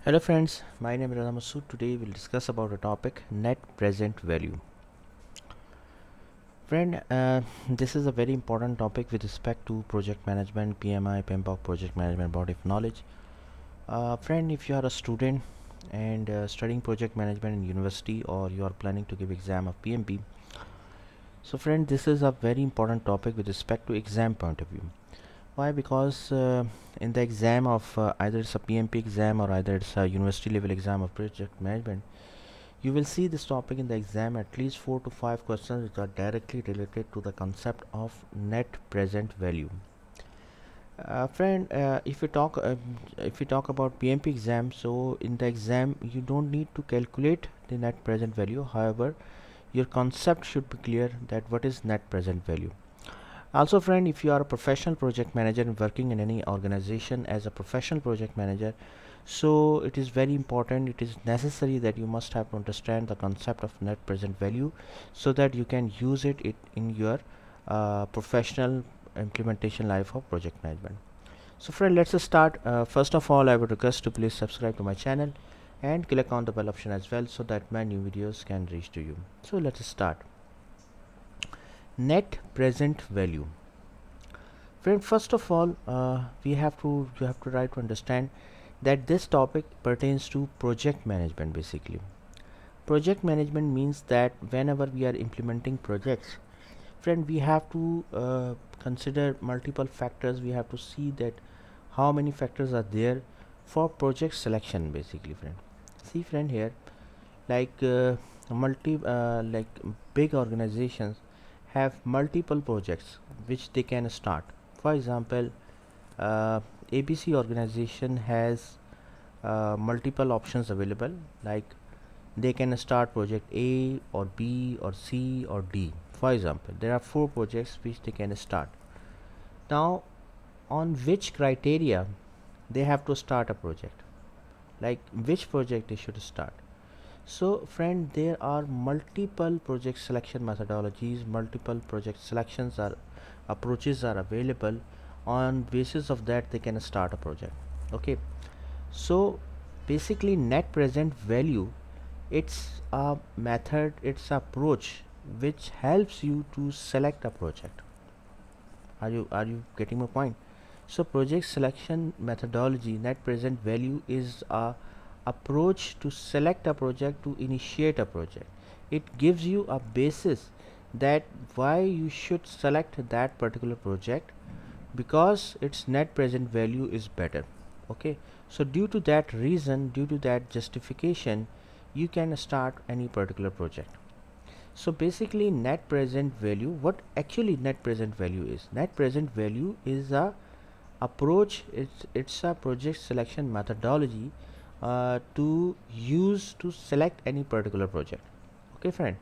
Hello friends, my name is Ramasu. Today we'll discuss about a topic net present value. Friend, this is a very important topic with respect to project management, PMI, PMBOK, project management body of knowledge. Friend, if you are a student and studying project management in university or you are planning to give exam of PMP, so friend, this is a very important topic with respect to exam point of view. Why? Because in the exam of either it's a PMP exam or either it's a university level exam of project management, you will see this topic in the exam at least 4 to 5 questions which are directly related to the concept of net present value. Friend, if we talk about PMP exam, so in the exam you don't need to calculate the net present value. However, your concept should be clear that what is net present value. Also friend, if you are a professional project manager and working in any organization as a professional project manager, so it is very important, it is necessary that you must have to understand the concept of net present value so that you can use it in your professional implementation life of project management. So friend, let's start. First of all, I would request to please subscribe to my channel and click on the bell option as well so that my new videos can reach to you. So let's start. Net present value. Friend, first of all, you have to try to understand that this topic pertains to project management. Basically, project management means that whenever we are implementing projects, friend, we have to consider multiple factors. We have to see that how many factors are there for project selection. Basically, friend, see friend, here like like big organizations have multiple projects which they can start. For example, ABC organization has multiple options available, like they can start project A or B or C or D. For example, there are 4 projects which they can start. Now, on which criteria they have to start a project, like which project they should start. So friend, there are multiple project selection methodologies, multiple project selections are approaches are available. On basis of that they can start a project. Okay, so basically net present value, it's a method, it's a approach which helps you to select a project. Are you getting my point? So project selection methodology, net present value, is a approach to select a project, to initiate a project. It gives you a basis that why you should select that particular project, because its net present value is better. Okay, so due to that reason, due to that justification, you can start any particular project. So basically, net present value, what actually net present value is? Net present value is a approach, it's a project selection methodology to use to select any particular project. Okay friend,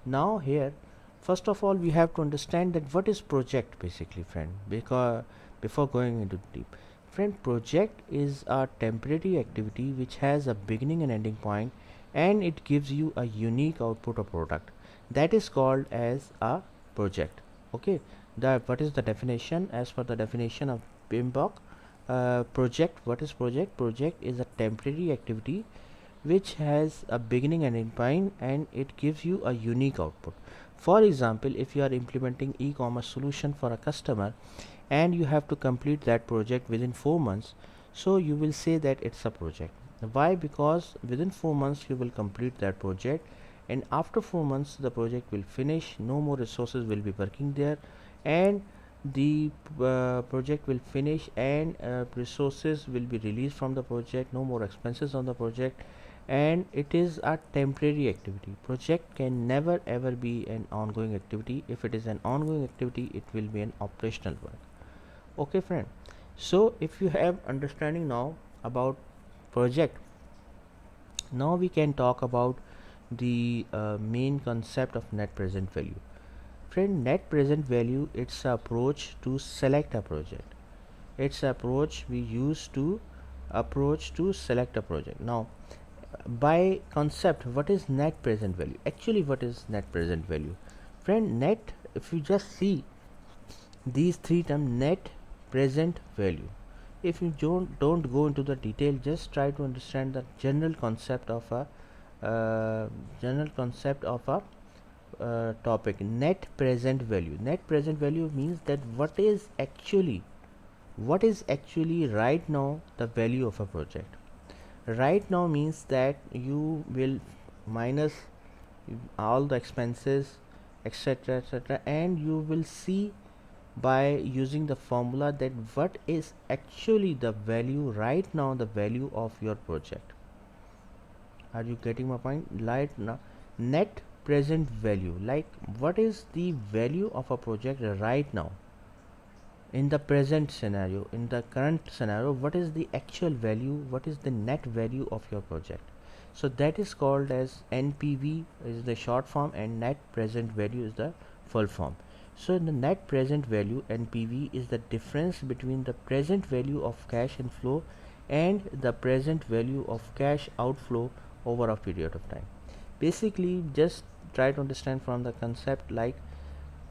now here, first of all, we have to understand that what is project basically, friend, because before going into deep, friend, project is a temporary activity which has a beginning and ending point, and it gives you a unique output or product, that is called as a project. Okay, what is the definition? As per the definition of PMBOK, project, what is project? Project is a temporary activity which has a beginning and end point, and it gives you a unique output. For example, if you are implementing e-commerce solution for a customer and you have to complete that project within 4 months, so you will say that it's a project. Why? Because within 4 months you will complete that project, and after 4 months the project will finish, no more resources will be working there, and the project will finish, and resources will be released from the project, no more expenses on the project, and it is a temporary activity. Project can never ever be an ongoing activity. If it is an ongoing activity, it will be an operational work. Okay friend, so if you have understanding now about project, now we can talk about the main concept of net present value. Friend, net present value, it's an approach to select a project. It's an approach we use to select a project. Now, by concept, what is net present value? Actually, what is net present value? Friend, net, if you just see these 3 terms, net present value, if you don't go into the detail, just try to understand the general concept of a uh, topic. Net present value. Net present value means that what is actually right now the value of a project. Right now means that you will minus all the expenses, etc., etc., and you will see by using the formula that what is actually the value right now, the value of your project. Are you getting my point? Right now, net present value, like what is the value of a project right now, in the present scenario, in the current scenario, what is the actual value, what is the net value of your project. So that is called as NPV is the short form, and net present value is the full form. So the net present value, NPV, is the difference between the present value of cash inflow and the present value of cash outflow over a period of time. Basically, just try to understand from the concept, like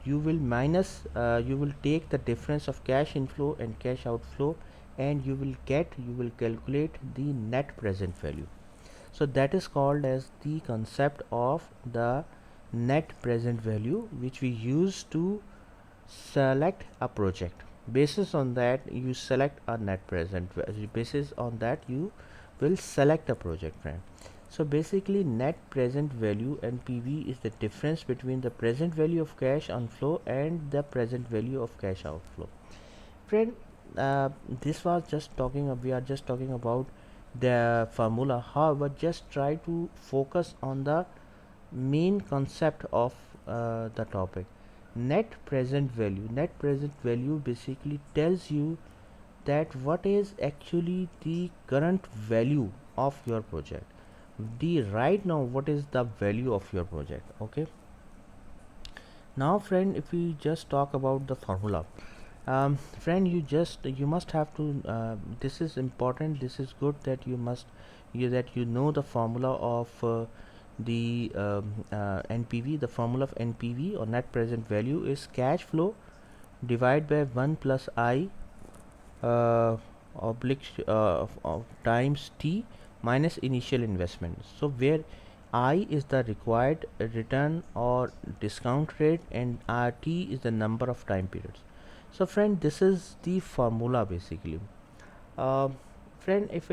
you will take the difference of cash inflow and cash outflow, and you will calculate the net present value. So that is called as the concept of the net present value, which we use to select a project. Basis on that you select a net present value, basis on that you will select a project, friend. So basically, net present value, NPV, is the difference between the present value of cash inflow and the present value of cash outflow, friend. This was just talking we are just talking about the formula. However, just try to focus on the main concept of the topic. Net present value basically tells you that what is actually the current value of your project, the right now what is the value of your project. Okay, now friend, if we just talk about the formula, friend, you must have to this is important, this is good that you know the formula of the NPV. The formula of NPV, or net present value, is cash flow divided by 1 plus I uh, oblique of times T minus initial investment. So where I is the required return or discount rate, and RT is the number of time periods. So friend, this is the formula basically. uh, Friend, if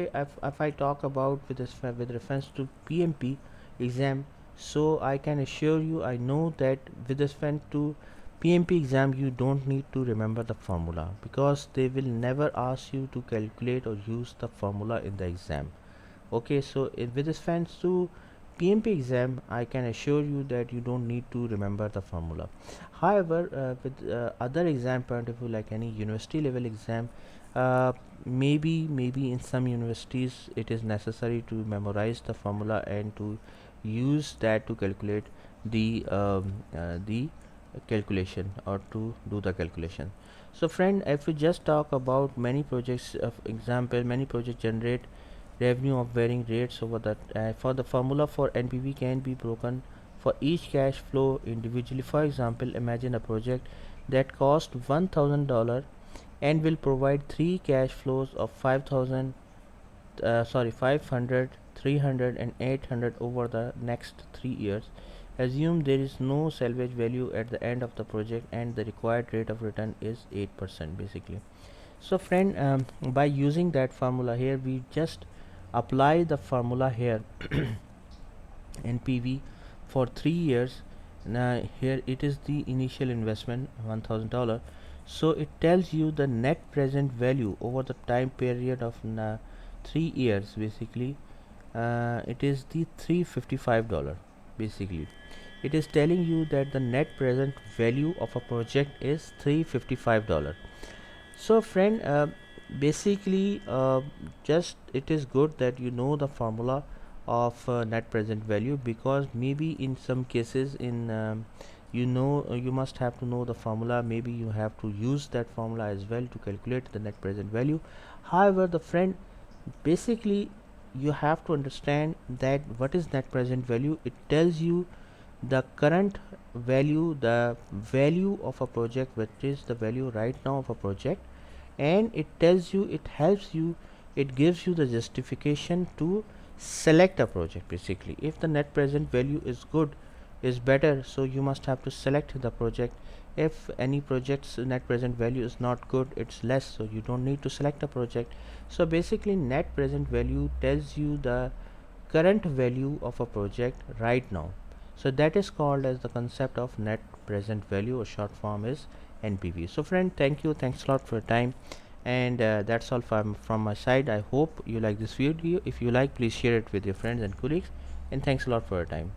I talk about with reference to PMP exam, so I can assure you, I know that with respect to PMP exam, you don't need to remember the formula, because they will never ask you to calculate or use the formula in the exam. Okay, so with respect to PMP exam, I can assure you that you don't need to remember the formula. However, with other exam point of view, like any university level exam, uh, maybe in some universities it is necessary to memorize the formula and to use that to calculate the calculation, or to do the calculation. So friend, if we just talk about many projects of example, many projects generate revenue of varying rates over that. For the formula for NPV can be broken for each cash flow individually. For example, imagine a project that cost $1,000 and will provide three cash flows of 500, 300, and 800 over the next 3 years. Assume there is no salvage value at the end of the project, and the required rate of return is 8% basically. So friend, by using that formula here, we just apply the formula here NPV for 3 years. Now here it is the initial investment $1,000, so it tells you the net present value over the time period of 3 years basically. It is the $355 basically. It is telling you that the net present value of a project is $355. So friend, basically, just it is good that you know the formula of net present value, because maybe in some cases in you must have to know the formula, maybe you have to use that formula as well to calculate the net present value. However, the friend, basically you have to understand that what is net present value. It tells you the current value, the value of a project, which is the value right now of a project, and it tells you, it helps you, it gives you the justification to select a project. Basically, if the net present value is good, is better, so you must have to select the project. If any project's net present value is not good, it's less, so you don't need to select a project. So basically, net present value tells you the current value of a project right now. So that is called as the concept of net present value, or short form is NPV. So friend, thank you, thanks a lot for your time, and that's all from my side. I hope you like this video. If you like, please share it with your friends and colleagues, and thanks a lot for your time.